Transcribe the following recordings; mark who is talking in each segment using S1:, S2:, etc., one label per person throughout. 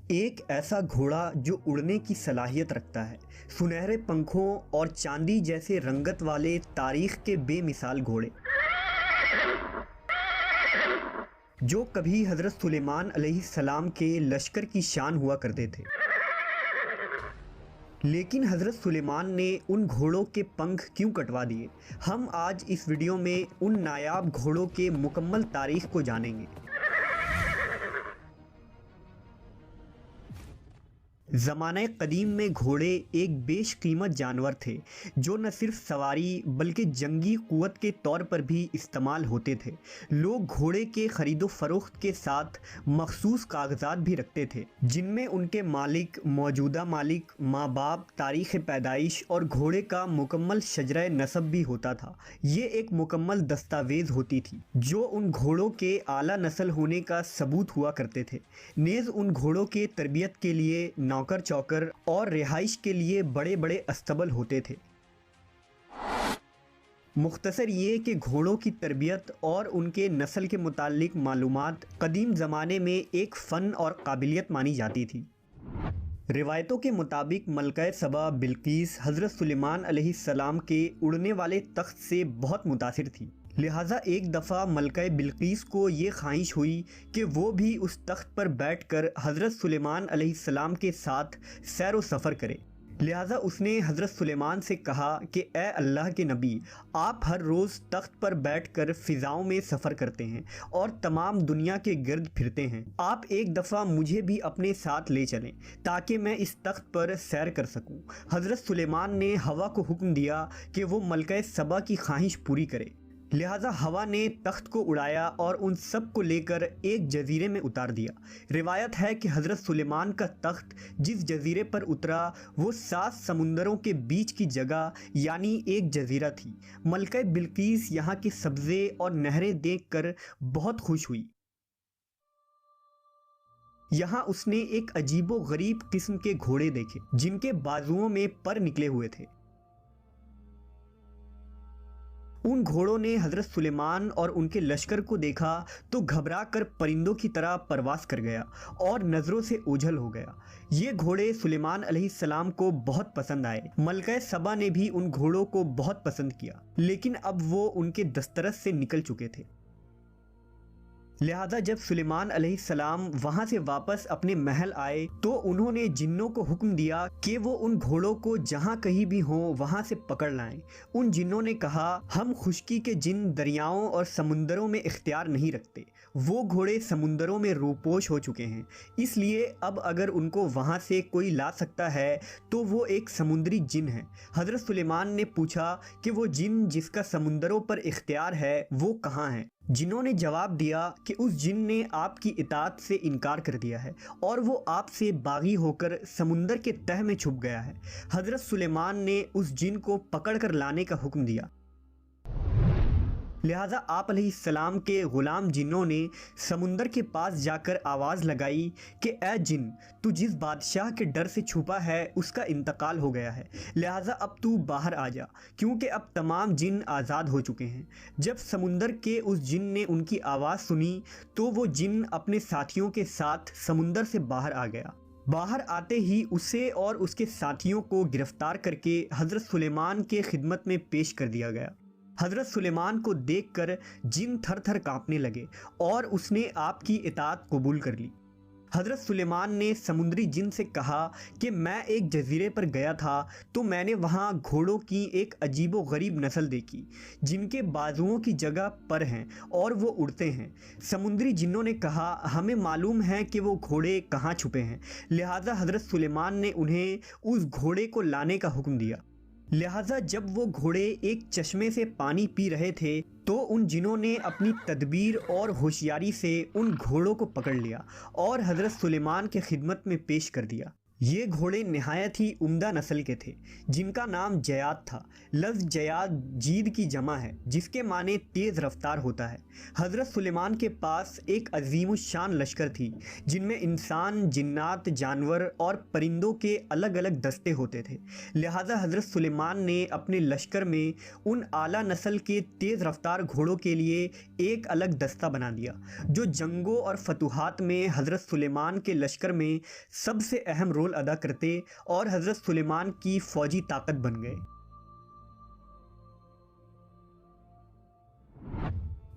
S1: ایک ایسا گھوڑا جو اڑنے کی صلاحیت رکھتا ہے، سنہرے پنکھوں اور چاندی جیسے رنگت والے تاریخ کے بے مثال گھوڑے، جو کبھی حضرت سلیمان علیہ السلام کے لشکر کی شان ہوا کرتے تھے۔ لیکن حضرت سلیمان نے ان گھوڑوں کے پنکھ کیوں کٹوا دیے؟ ہم آج اس ویڈیو میں ان نایاب گھوڑوں کے مکمل تاریخ کو جانیں گے۔ زمانہ قدیم میں گھوڑے ایک بیش قیمت جانور تھے جو نہ صرف سواری بلکہ جنگی قوت کے طور پر بھی استعمال ہوتے تھے۔ لوگ گھوڑے کے خرید و فروخت کے ساتھ مخصوص کاغذات بھی رکھتے تھے جن میں ان کے مالک، موجودہ مالک، ماں باپ، تاریخ پیدائش اور گھوڑے کا مکمل شجرہ نسب بھی ہوتا تھا۔ یہ ایک مکمل دستاویز ہوتی تھی جو ان گھوڑوں کے اعلیٰ نسل ہونے کا ثبوت ہوا کرتے تھے۔ نیز ان گھوڑوں کے تربیت کے لیے نوکر چوکر اور رہائش کے لیے بڑے بڑے استبل ہوتے تھے۔ مختصر یہ کہ گھوڑوں کی تربیت اور ان کے نسل کے متعلق معلومات قدیم زمانے میں ایک فن اور قابلیت مانی جاتی تھی۔ روایتوں کے مطابق ملکہ سبا بلقیس حضرت سلیمان علیہ السلام کے اڑنے والے تخت سے بہت متاثر تھی، لہٰذا ایک دفعہ ملکہ بلقیس کو یہ خواہش ہوئی کہ وہ بھی اس تخت پر بیٹھ کر حضرت سلیمان علیہ السلام کے ساتھ سیر و سفر کرے۔ لہٰذا اس نے حضرت سلیمان سے کہا کہ اے اللہ کے نبی، آپ ہر روز تخت پر بیٹھ کر فضاؤں میں سفر کرتے ہیں اور تمام دنیا کے گرد پھرتے ہیں، آپ ایک دفعہ مجھے بھی اپنے ساتھ لے چلیں تاکہ میں اس تخت پر سیر کر سکوں۔ حضرت سلیمان نے ہوا کو حکم دیا کہ وہ ملکہ سبا کی خواہش پوری کرے، لہٰذا ہوا نے تخت کو اڑایا اور ان سب کو لے کر ایک جزیرے میں اتار دیا۔ روایت ہے کہ حضرت سلیمان کا تخت جس جزیرے پر اترا وہ 7 سمندروں کے بیچ کی جگہ یعنی ایک جزیرہ تھی۔ ملکہ بلقیس یہاں کے سبزے اور نہریں دیکھ کر بہت خوش ہوئی۔ یہاں اس نے ایک عجیب و غریب قسم کے گھوڑے دیکھے جن کے بازوؤں میں پر نکلے ہوئے تھے۔ ان گھوڑوں نے حضرت سلیمان اور ان کے لشکر کو دیکھا تو گھبرا کر پرندوں کی طرح پرواز کر گیا اور نظروں سے اوجھل ہو گیا۔ یہ گھوڑے سلیمان علیہ السلام کو بہت پسند آئے۔ ملکہ سبا نے بھی ان گھوڑوں کو بہت پسند کیا، لیکن اب وہ ان کے دسترس سے نکل چکے تھے۔ لہٰذا جب سلیمان علیہ السلام وہاں سے واپس اپنے محل آئے تو انہوں نے جنوں کو حکم دیا کہ وہ ان گھوڑوں کو جہاں کہیں بھی ہوں وہاں سے پکڑ لائیں۔ ان جنوں نے کہا، ہم خشکی کے جن دریاؤں اور سمندروں میں اختیار نہیں رکھتے، وہ گھوڑے سمندروں میں روپوش ہو چکے ہیں، اس لیے اب اگر ان کو وہاں سے کوئی لا سکتا ہے تو وہ ایک سمندری جن ہے۔ حضرت سلیمان نے پوچھا کہ وہ جن جس کا سمندروں پر اختیار ہے وہ کہاں ہے؟ جنہوں نے جواب دیا کہ اس جن نے آپ کی اطاعت سے انکار کر دیا ہے اور وہ آپ سے باغی ہو کر سمندر کے تہ میں چھپ گیا ہے۔ حضرت سلیمان نے اس جن کو پکڑ کر لانے کا حکم دیا۔ لہٰذا آپ علیہ السلام کے غلام جنوں نے سمندر کے پاس جا کر آواز لگائی کہ اے جن، تو جس بادشاہ کے ڈر سے چھپا ہے اس کا انتقال ہو گیا ہے، لہٰذا اب تو باہر آ جا، کیونکہ اب تمام جن آزاد ہو چکے ہیں۔ جب سمندر کے اس جن نے ان کی آواز سنی تو وہ جن اپنے ساتھیوں کے ساتھ سمندر سے باہر آ گیا۔ باہر آتے ہی اسے اور اس کے ساتھیوں کو گرفتار کر کے حضرت سلیمان کے خدمت میں پیش کر دیا گیا۔ حضرت سلیمان کو دیکھ کر جن تھر تھر کانپنے لگے اور اس نے آپ کی اطاعت قبول کر لی۔ حضرت سلیمان نے سمندری جن سے کہا کہ میں ایک جزیرے پر گیا تھا تو میں نے وہاں گھوڑوں کی ایک عجیب و غریب نسل دیکھی جن کے بازوؤں کی جگہ پر ہیں اور وہ اڑتے ہیں۔ سمندری جنوں نے کہا، ہمیں معلوم ہے کہ وہ گھوڑے کہاں چھپے ہیں، لہٰذا حضرت سلیمان نے انہیں اس گھوڑے کو لانے کا حکم دیا۔ لہٰذا جب وہ گھوڑے ایک چشمے سے پانی پی رہے تھے تو ان جنوں نے اپنی تدبیر اور ہوشیاری سے ان گھوڑوں کو پکڑ لیا اور حضرت سلیمان کے خدمت میں پیش کر دیا۔ یہ گھوڑے نہایت ہی عمدہ نسل کے تھے جن کا نام جیاد تھا۔ لفظ جیاد جید کی جمع ہے جس کے معنی تیز رفتار ہوتا ہے۔ حضرت سلیمان کے پاس ایک عظیم الشان لشکر تھی جن میں انسان، جنات، جانور اور پرندوں کے الگ الگ دستے ہوتے تھے، لہٰذا حضرت سلیمان نے اپنے لشکر میں ان اعلیٰ نسل کے تیز رفتار گھوڑوں کے لیے ایک الگ دستہ بنا دیا جو جنگوں اور فتوحات میں حضرت سلیمان کے لشکر میں سب سے اہم رول ادا کرتے اور حضرت سلیمان کی فوجی طاقت بن گئے۔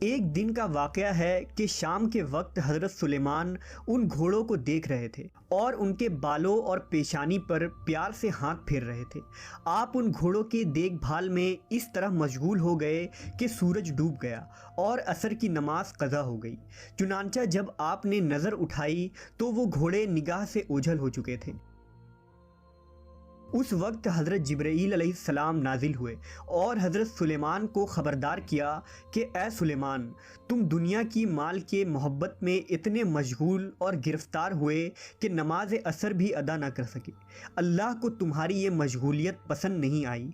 S1: ایک دن کا واقعہ ہے کہ شام کے وقت حضرت سلیمان ان گھوڑوں کو دیکھ رہے تھے اور ان کے بالوں اور پیشانی پر پیار سے ہاتھ پھیر رہے تھے۔ آپ ان گھوڑوں کی دیکھ بھال میں اس طرح مشغول ہو گئے کہ سورج ڈوب گیا اور عصر کی نماز قضا ہو گئی۔ چنانچہ جب آپ نے نظر اٹھائی تو وہ گھوڑے نگاہ سے اوجھل ہو چکے تھے۔ اس وقت حضرت جبرائیل علیہ السلام نازل ہوئے اور حضرت سلیمان کو خبردار کیا کہ اے سلیمان، تم دنیا کی مال کے محبت میں اتنے مشغول اور گرفتار ہوئے کہ نماز عصر بھی ادا نہ کر سکے۔ اللہ کو تمہاری یہ مشغولیت پسند نہیں آئی۔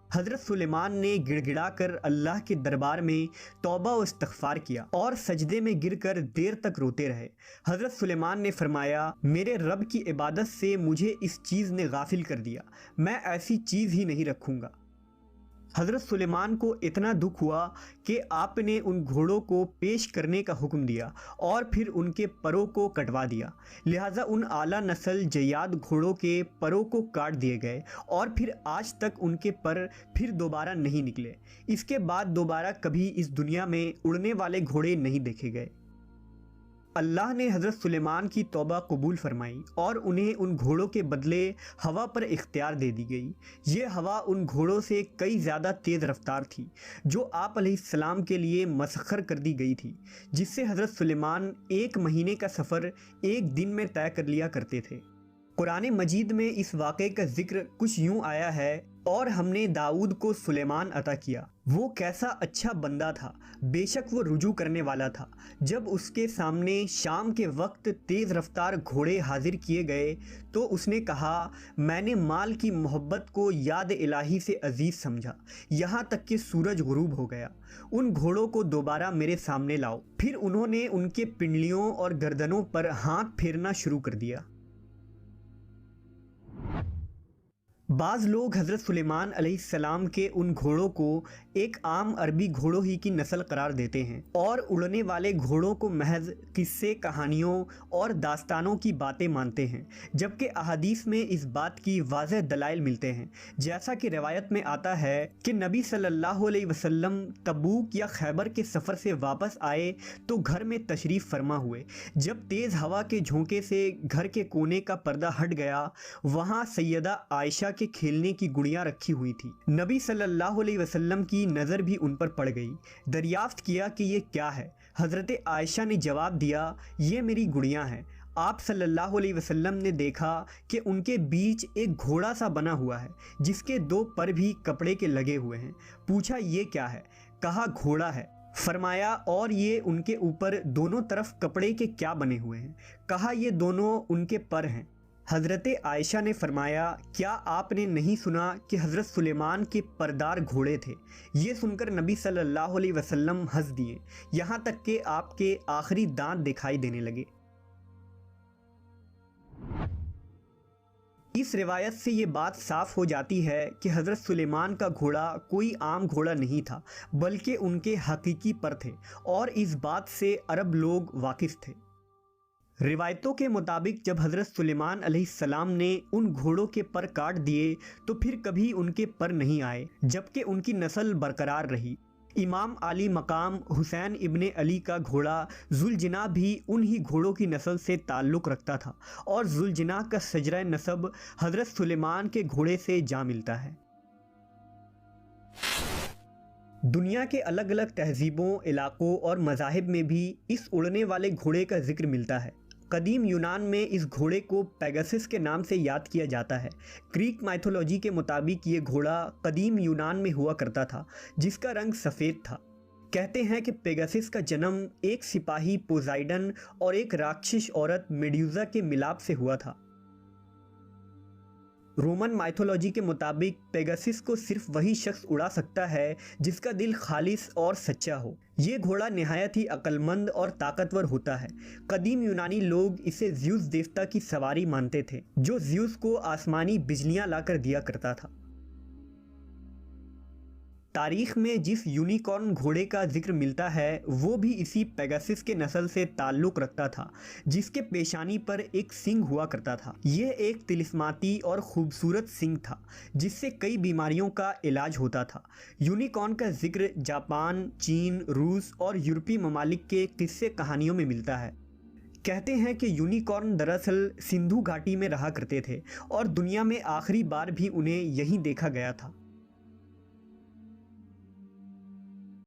S1: حضرت سلیمان نے گڑ گڑا کر اللہ کے دربار میں توبہ و استغفار کیا اور سجدے میں گر کر دیر تک روتے رہے۔ حضرت سلیمان نے فرمایا، میرے رب کی عبادت سے مجھے اس چیز نے غافل کر دیا، میں ایسی چیز ہی نہیں رکھوں گا۔ حضرت سلیمان کو اتنا دکھ ہوا کہ آپ نے ان گھوڑوں کو پیش کرنے کا حکم دیا اور پھر ان کے پروں کو کٹوا دیا، لہٰذا ان اعلیٰ نسل جیاد گھوڑوں کے پروں کو کاٹ دیے گئے اور پھر آج تک ان کے پر پھر دوبارہ نہیں نکلے۔ اس کے بعد دوبارہ کبھی اس دنیا میں اڑنے والے گھوڑے نہیں دیکھے گئے۔ اللہ نے حضرت سلیمان کی توبہ قبول فرمائی اور انہیں ان گھوڑوں کے بدلے ہوا پر اختیار دے دی گئی۔ یہ ہوا ان گھوڑوں سے کئی زیادہ تیز رفتار تھی جو آپ علیہ السلام کے لیے مسخر کر دی گئی تھی، جس سے حضرت سلیمان 1 مہینے کا سفر ایک دن میں طے کر لیا کرتے تھے۔ قرآن مجید میں اس واقعے کا ذکر کچھ یوں آیا ہے، اور ہم نے داؤد کو سلیمان عطا کیا، وہ کیسا اچھا بندہ تھا، بے شک وہ رجوع کرنے والا تھا۔ جب اس کے سامنے شام کے وقت تیز رفتار گھوڑے حاضر کیے گئے تو اس نے کہا، میں نے مال کی محبت کو یاد الہی سے عزیز سمجھا، یہاں تک کہ سورج غروب ہو گیا۔ ان گھوڑوں کو دوبارہ میرے سامنے لاؤ۔ پھر انہوں نے ان کے پنڈلیوں اور گردنوں پر ہاتھ پھیرنا شروع کر دیا۔ بعض لوگ حضرت سلیمان علیہ السلام کے ان گھوڑوں کو ایک عام عربی گھوڑوں ہی کی نسل قرار دیتے ہیں اور اڑنے والے گھوڑوں کو محض قصے، کہانیوں اور داستانوں کی باتیں مانتے ہیں، جبکہ احادیث میں اس بات کی واضح دلائل ملتے ہیں۔ جیسا کہ روایت میں آتا ہے کہ نبی صلی اللہ علیہ وسلم تبوک یا خیبر کے سفر سے واپس آئے تو گھر میں تشریف فرما ہوئے۔ جب تیز ہوا کے جھونکے سے گھر کے کونے کا پردہ ہٹ گیا، وہاں سیدہ عائشہ کے کھیلنے کی گڑیاں رکھی ہوئی تھی۔ نبی صلی اللہ علیہ وسلم کی نظر بھی ان پر پڑ گئی۔ دریافت کیا کہ یہ کیا ہے؟ حضرت عائشہ نے جواب دیا، یہ میری گڑیاں ہیں۔ آپ صلی اللہ علیہ وسلم نے دیکھا کہ ان کے بیچ ایک گھوڑا سا بنا ہوا ہے جس کے 2 پر بھی کپڑے کے لگے ہوئے ہیں۔ پوچھا، یہ کیا ہے؟ کہا، گھوڑا ہے۔ فرمایا، اور یہ ان کے اوپر دونوں طرف کپڑے کے کیا بنے ہوئے ہیں؟ کہا، یہ دونوں ان کے پر ہیں۔ حضرت عائشہ نے فرمایا، کیا آپ نے نہیں سنا کہ حضرت سلیمان کے پردار گھوڑے تھے؟ یہ سن کر نبی صلی اللہ علیہ وسلم ہنس دیے، یہاں تک کہ آپ کے آخری دانت دکھائی دینے لگے۔ اس روایت سے یہ بات صاف ہو جاتی ہے کہ حضرت سلیمان کا گھوڑا کوئی عام گھوڑا نہیں تھا، بلکہ ان کے حقیقی پر تھے، اور اس بات سے عرب لوگ واقف تھے۔ روایتوں کے مطابق جب حضرت سلیمان علیہ السلام نے ان گھوڑوں کے پر کاٹ دیے تو پھر کبھی ان کے پر نہیں آئے، جبکہ ان کی نسل برقرار رہی۔ امام علی مقام حسین ابن علی کا گھوڑا ذوالجناح بھی انہی گھوڑوں کی نسل سے تعلق رکھتا تھا، اور ذوالجناح کا شجرہ نسب حضرت سلیمان کے گھوڑے سے جا ملتا ہے۔ دنیا کے الگ الگ تہذیبوں، علاقوں اور مذاہب میں بھی اس اڑنے والے گھوڑے کا ذکر ملتا ہے۔ قدیم یونان میں اس گھوڑے کو پیگاسس کے نام سے یاد کیا جاتا ہے۔ گریک مائتھولوجی کے مطابق یہ گھوڑا قدیم یونان میں ہوا کرتا تھا جس کا رنگ سفید تھا۔ کہتے ہیں کہ پیگاسس کا جنم ایک سپاہی پوزائیڈن اور ایک راکشش عورت میڈیوزا کے ملاپ سے ہوا تھا۔ رومن مائتھولوجی کے مطابق پیگاسس کو صرف وہی شخص اڑا سکتا ہے جس کا دل خالص اور سچا ہو۔ یہ گھوڑا نہایت ہی عقل مند اور طاقتور ہوتا ہے۔ قدیم یونانی لوگ اسے زیوس دیوتا کی سواری مانتے تھے، جو زیوس کو آسمانی بجلیاں لا کر دیا کرتا تھا۔ تاریخ میں جس یونیکارن گھوڑے کا ذکر ملتا ہے وہ بھی اسی پیگاسس کے نسل سے تعلق رکھتا تھا، جس کے پیشانی پر ایک سنگ ہوا کرتا تھا۔ یہ ایک طلسماتی اور خوبصورت سنگ تھا جس سے کئی بیماریوں کا علاج ہوتا تھا۔ یونیکارن کا ذکر جاپان، چین، روس اور یورپی ممالک کے قصے کہانیوں میں ملتا ہے۔ کہتے ہیں کہ یونیکارن دراصل سندھو گھاٹی میں رہا کرتے تھے اور دنیا میں آخری بار بھی انہیں یہیں دیکھا گیا تھا۔